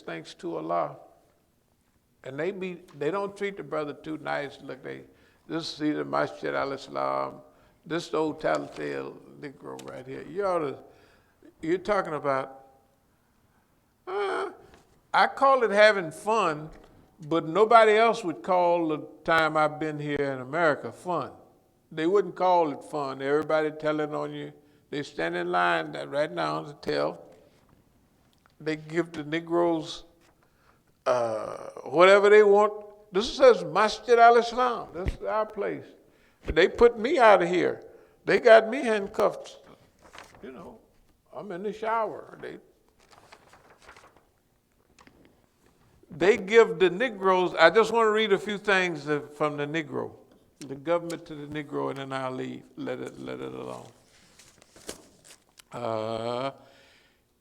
thanks to Allah. And they don't treat the brother too nice. Look, this is the Masjid al-Islam. This the old tattletale Negro right here. You're talking about, I call it having fun, but nobody else would call the time I've been here in America fun. They wouldn't call it fun. Everybody telling on you. They stand in line right now to tell. They give the Negroes whatever they want. This says Masjid al-Islam. This is our place. But they put me out of here. They got me handcuffed. You know, I'm in the shower. They give the Negroes, I just want to read a few things from the Negro, the government to the Negro, and then I'll leave. Let it alone.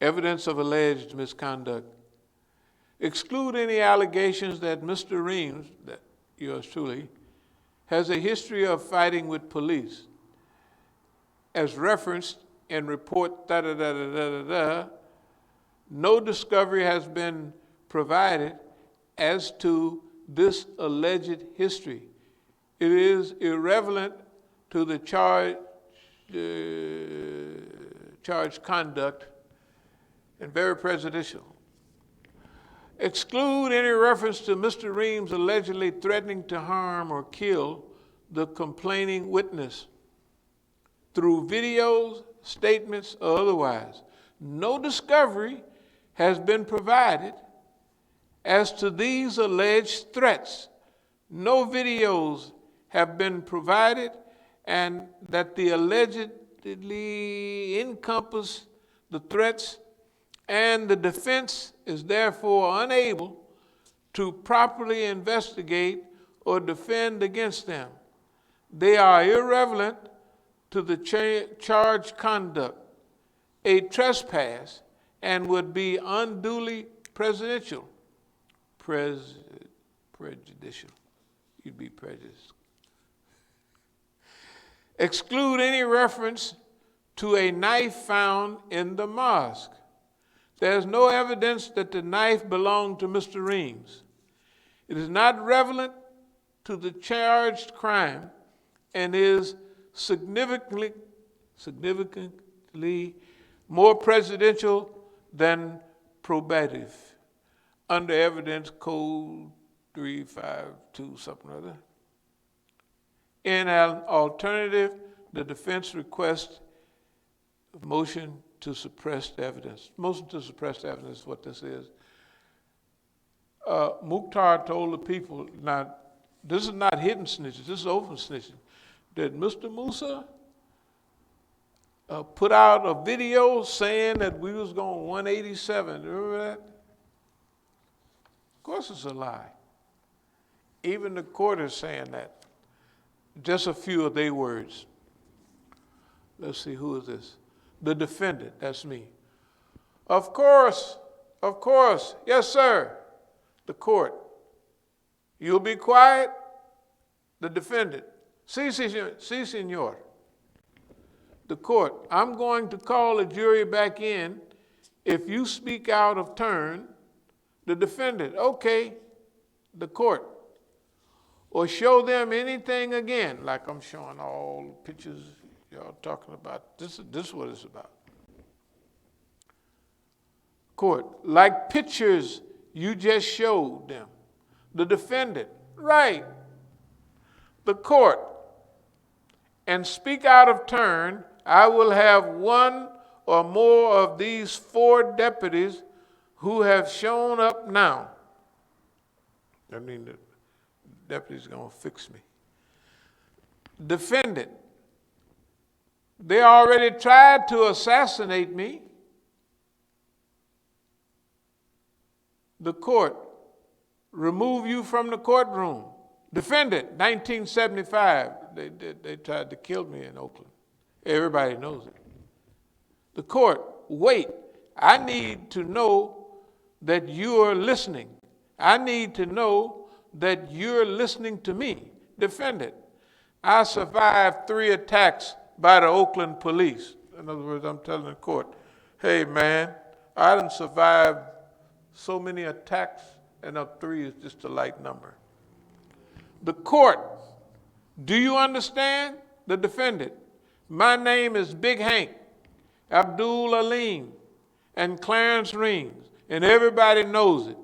Evidence of alleged misconduct. Exclude any allegations that Mr. Reams, that yours truly, has a history of fighting with police. As referenced in report no discovery has been provided as to this alleged history. It is irrelevant to the charged conduct and very prejudicial. Exclude any reference to Mr. Reams allegedly threatening to harm or kill the complaining witness through videos, statements, or otherwise. No discovery has been provided as to these alleged threats. No videos have been provided, and that the allegedly encompass the threats, and the defense is therefore unable to properly investigate or defend against them. They are irrelevant to the charged conduct, a trespass, and would be unduly prejudicial. You'd be prejudiced. Exclude any reference to a knife found in the mosque. There's no evidence that the knife belonged to Mr. Reams. It is not relevant to the charged crime and is significantly more prejudicial than probative under Evidence Code 352 something or other. In an alternative, the defense requests a motion to suppress the evidence. Motion to suppress the evidence is what this is. Mukhtar told the people, now this is not hidden snitching, this is open snitching, that Mr. Musa put out a video saying that we was going 187. Remember that? Of course it's a lie. Even the court is saying that. Just a few of their words. Let's see, who is this? The defendant, that's me. Of course, yes, sir. The court. You'll be quiet? The defendant. Si, senor. The court. I'm going to call the jury back in if you speak out of turn. The defendant. Okay. The court. Or show them anything again, like I'm showing all the pictures y'all talking about. This is what it's about. Court, like pictures you just showed them. The defendant, right. The court, and speak out of turn, I will have one or more of these 4 deputies who have shown up now. I mean, the deputy's gonna fix me. Defendant, they already tried to assassinate me. The court, remove you from the courtroom. Defendant, 1975, they tried to kill me in Oakland. Everybody knows it. The court, wait, I need to know that you are listening. I need to know that you're listening to me. Defendant, I survived 3 attacks by the Oakland police. In other words, I'm telling the court, hey man, I done survived so many attacks, and a 3 is just a light number. The court, do you understand? The defendant, my name is Big Hank, Abdul Alim, and Clarence Reams, and everybody knows it.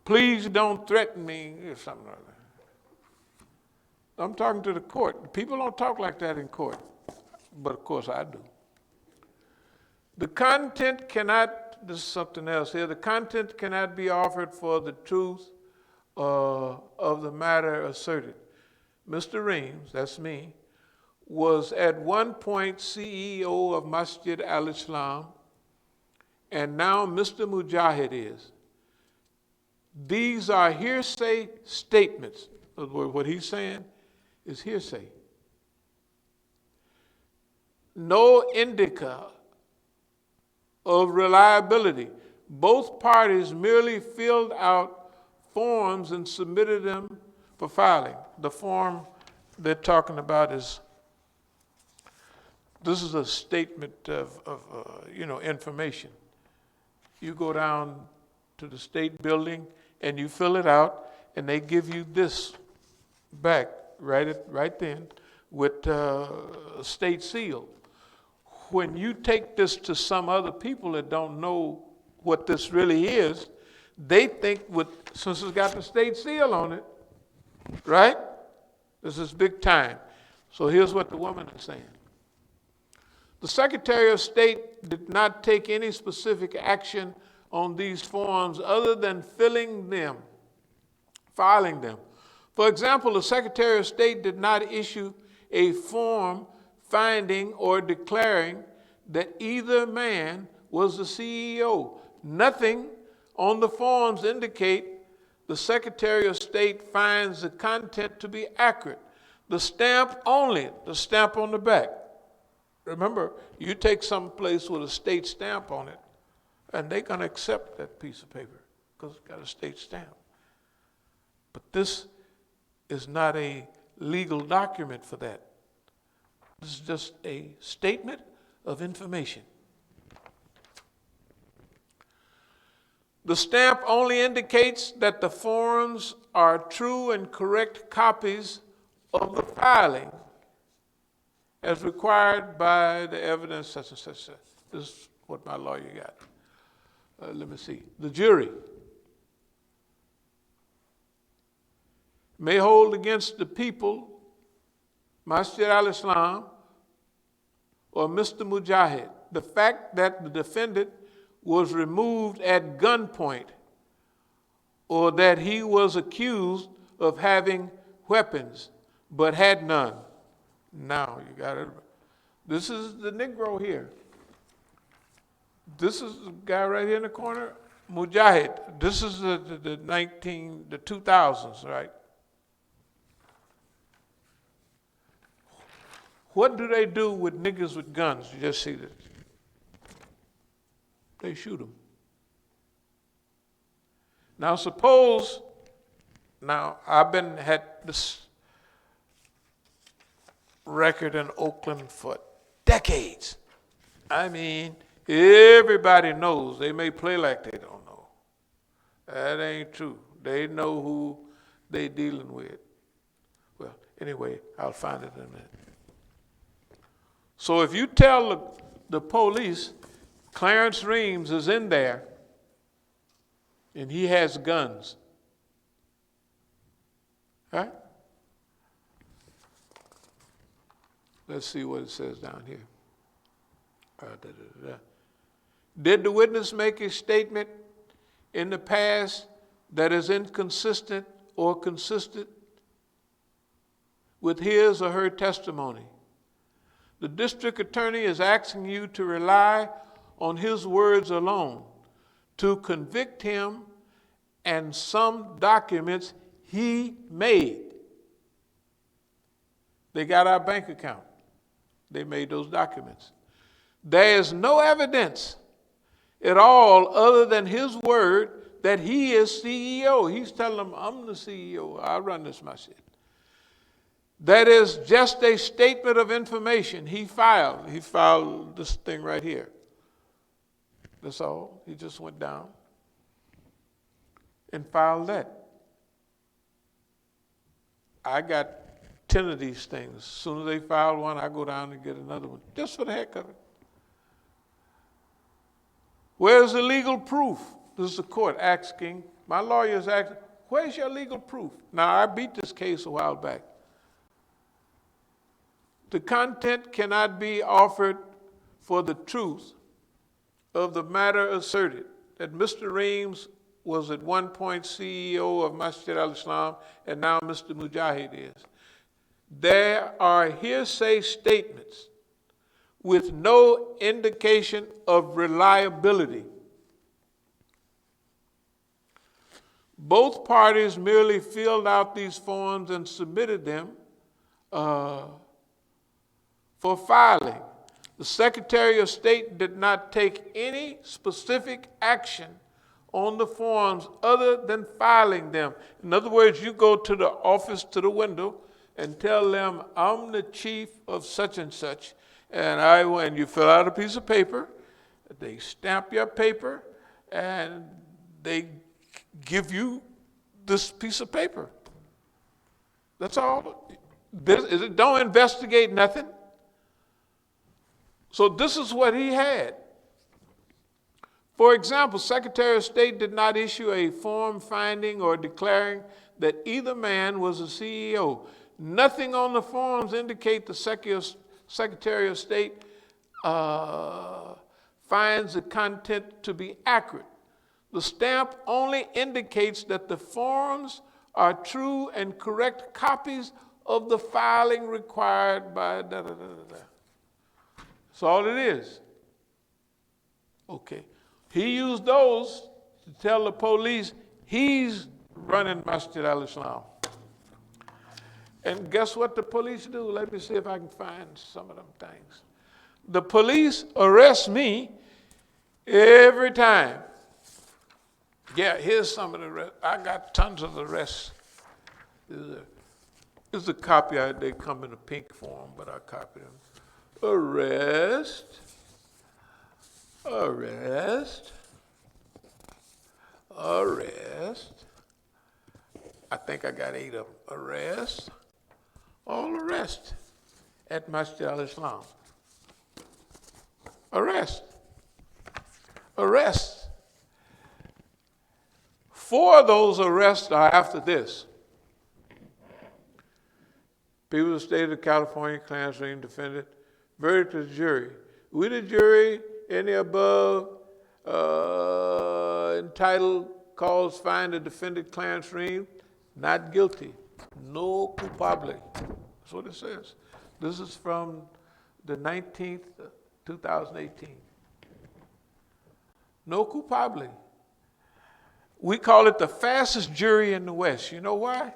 Please don't threaten me, or something like that. I'm talking to the court. People don't talk like that in court, but of course I do. The content cannot, this is something else here, the content cannot be offered for the truth of the matter asserted. Mr. Reams, that's me, was at one point CEO of Masjid al-Islam, and now Mr. Mujahid is. These are hearsay statements. What he's saying is hearsay. No indica of reliability. Both parties merely filled out forms and submitted them for filing. The form they're talking about is, this is a statement of information. You go down to the state building and you fill it out, and they give you this back right then with a state seal. When you take this to some other people that don't know what this really is, they think since it's got the state seal on it, right? This is big time. So here's what the woman is saying. The Secretary of State did not take any specific action on these forms other than filing them. For example, the Secretary of State did not issue a form finding or declaring that either man was the CEO. Nothing on the forms indicate the Secretary of State finds the content to be accurate. The stamp only, the stamp on the back. Remember, you take some place with a state stamp on it, and they're going to accept that piece of paper because it's got a state stamp. But this is not a legal document for that. This is just a statement of information. The stamp only indicates that the forms are true and correct copies of the filing as required by the evidence such and such. This is what my lawyer got. Let me see. The jury may hold against the people, Masjid al-Islam, or Mr. Mujahid, the fact that the defendant was removed at gunpoint or that he was accused of having weapons but had none. Now you got it. This is the Negro here. This is the guy right here in the corner, Mujahid. This is the 2000s, right? What do they do with niggas with guns? You just see this. They shoot them. Now suppose, I've had this record in Oakland for decades. I mean, everybody knows. They may play like they don't know. That ain't true. They know who they dealing with. Well, anyway, I'll find it in a minute. So if you tell the police Clarence Reams is in there and he has guns, right? Let's see what it says down here. Did the witness make a statement in the past that is inconsistent or consistent with his or her testimony? The district attorney is asking you to rely on his words alone to convict him and some documents he made. They got our bank account. They made those documents. There is no evidence at all other than his word that he is CEO. He's telling them, I'm the CEO. I run this masjid. That is just a statement of information he filed. He filed this thing right here. That's all. He just went down and filed that. I got 10 of these things. As soon as they file one, I go down and get another one, just for the heck of it. Where's the legal proof? This is the court asking, my lawyer is asking, where's your legal proof? Now, I beat this case a while back. The content cannot be offered for the truth of the matter asserted, that Mr. Reams was at one point CEO of Masjid al-Islam, and now Mr. Mujahid is. There are hearsay statements with no indication of reliability. Both parties merely filled out these forms and submitted them for filing. The Secretary of State did not take any specific action on the forms other than filing them. In other words, you go to the office, to the window, and tell them, I'm the chief of such and such, and you fill out a piece of paper, they stamp your paper, and they give you this piece of paper. That's all. Don't investigate nothing. So this is what he had. For example, Secretary of State did not issue a form finding or declaring that either man was a CEO. Nothing on the forms indicate the Secretary of State finds the content to be accurate. The stamp only indicates that the forms are true and correct copies of the filing required by da-da-da-da-da. That's all it is. Okay. He used those to tell the police he's running Masjid al-Islam. And guess what the police do? Let me see if I can find some of them things. The police arrest me every time. Yeah, here's some of the rest. I got tons of the rest. This is a copy. They come in a pink form, but I copied them. Arrest. Arrest. Arrest. I think I got 8 of them. Arrest. All arrest at Masjid al-Islam. Arrest. Arrest. 4 of those arrests are after this. People of the state of California, Clarence Ream defendant, verdict to the jury. We the jury, any above entitled cause find the defendant Clarence Ream not guilty. No culpable. That's what it says. This is from the 19th, 2018. No culpable. We call it the fastest jury in the West. You know why?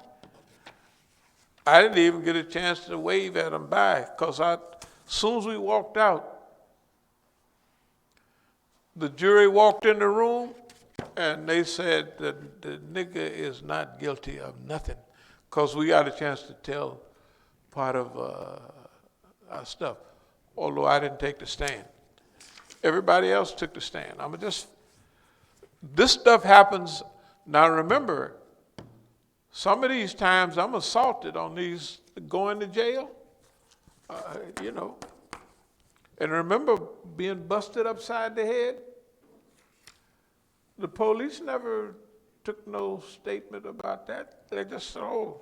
I didn't even get a chance to wave at them by, because as soon as we walked out, the jury walked in the room and they said that the nigga is not guilty of nothing, because we got a chance to tell part of our stuff, although I didn't take the stand. Everybody else took the stand. This stuff happens. Now remember, some of these times I'm assaulted on these going to jail, And remember being busted upside the head? The police never took no statement about that. They just said, oh,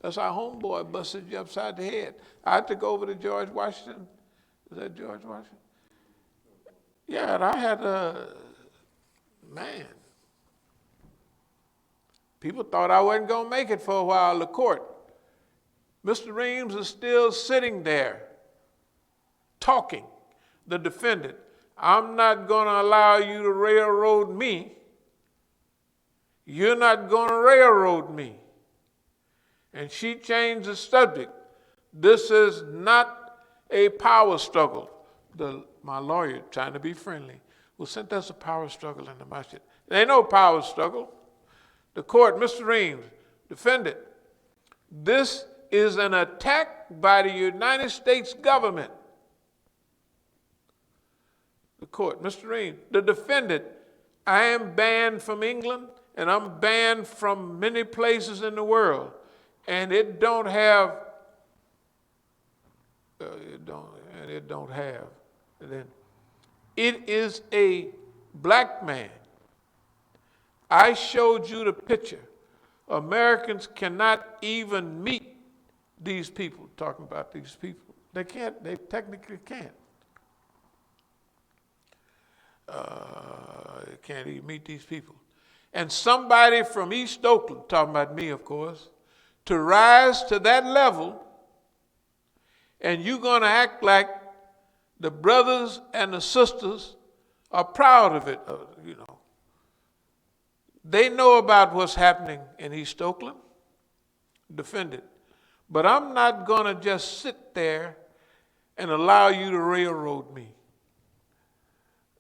that's our homeboy busted you upside the head. I had to go over to George Washington. Is that George Washington? Yeah, and I had man. People thought I wasn't going to make it for a while in the court. Mr. Reams is still sitting there talking, the defendant. I'm not going to allow you to railroad me. You're not going to railroad me. And she changed the subject. This is not a power struggle. My lawyer, trying to be friendly, well, since there's a power struggle in the masjid, there ain't no power struggle. The court, Mr. Reams, defendant, this is an attack by the United States government. The court, Mr. Reeves, the defendant, I am banned from England and I'm banned from many places in the world, and it don't have, then it is a black man. I showed you the picture. Americans cannot even meet these people, talking about these people. They can't, they technically can't. They can't even meet these people. And somebody from East Oakland, talking about me, of course, to rise to that level, and you're going to act like the brothers and the sisters are proud of it, you know. They know about what's happening in East Oakland, defend it. But I'm not going to just sit there and allow you to railroad me.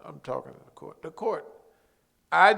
I'm talking to the court. The court, I